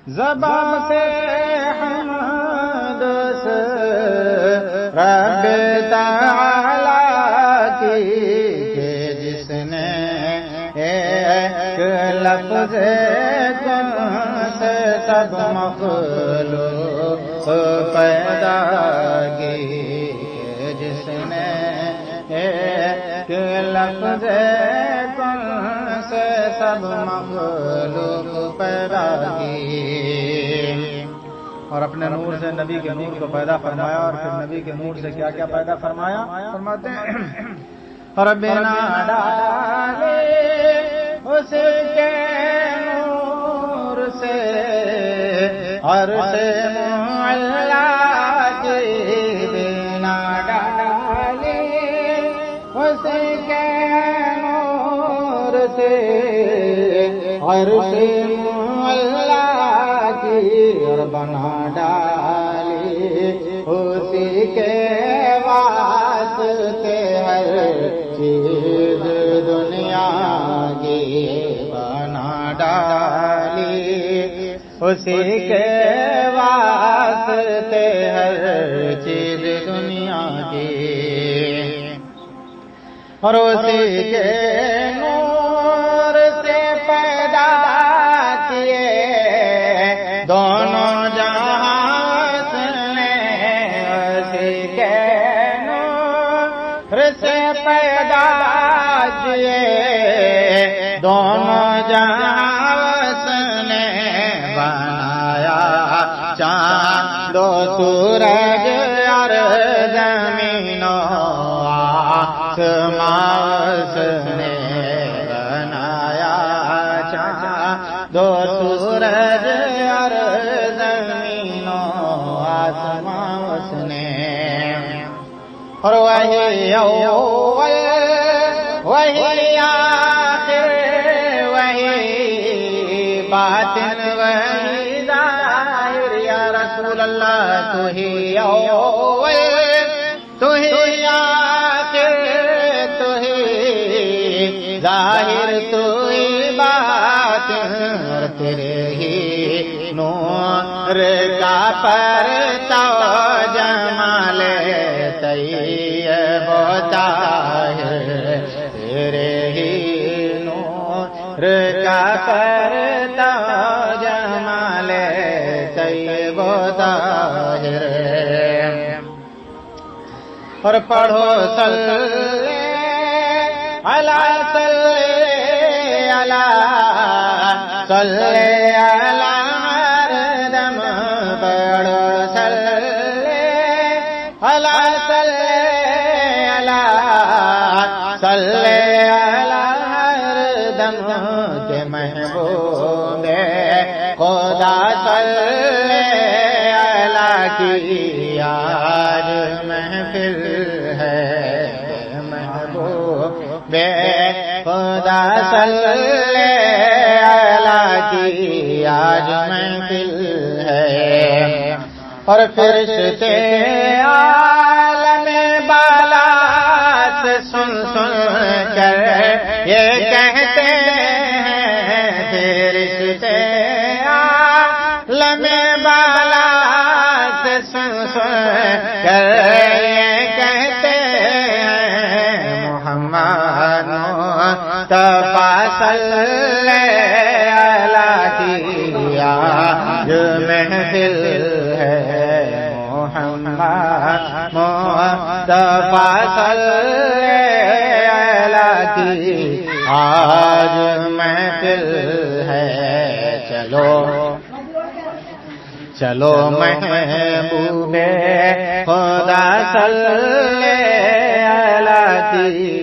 زبان سے حمد سے رب تعالی کی کہ جس نے ایک لفظ کن سے سب مخلوق پیدا کی، کہ جس نے ایک لفظ کن سے سب مخلوق پیدا کی، اور اپنے نور سے نبی کے نور کو پیدا فرمایا، اور پھر نبی کے نور سے کیا کیا پیدا فرمایا؟ فرماتے ہیں اور بنا ڈالے اس کے نور سے عرش معلا کی، بنا ڈالے اس کے نور سے عرش معلا کی، اور بنا ڈالی اسی کے واسطے ہر چیز دنیا کی، بنا ڈالی اسی کے واسطے ہر چیز دنیا کی، اور اسی کے نور سے پیدا کیے دونوں جہاں نے، اسی کے نور سے پیدا کیے دونوں جہاں نے، بنایا چاند و سورج اور زمین و آسمان نے، بنایا چاند و سورج اور زمین و آسمان نے، اور وہی اول وہی آخر وہی باطن وہی ظاہر، یا رسول اللہ تو ہی اول تو ہی آخر تو ہی ظاہر تو ہی باطن، اور تیرے ہی نور کا پرتو جمال طیب و طاہر، تیرے ہی نور کا پرتو جمال طیب و طاہر، اور پڑھو صلی علی صلی علی صلی علی ہر دم، پڑھو صلی علی صلی علی صلی علی ہر دم، کہ محبوب خدا صلی علی کی آج محفل ہے، محبوب خدا صلی علی کی آج محفل ہے، اور فرشتے عالم بالا سے سن سن کر یہ کہتے ہیں، فرشتے عالم بالا سے سن سن کر یہ کہتے ہیں، محمد مصطفیٰ صلی علی کی آج محفل ہے، محمد مصطفیٰ صلی علی کی آج محفل ہے، چلو محبوب خدا صلی علی کی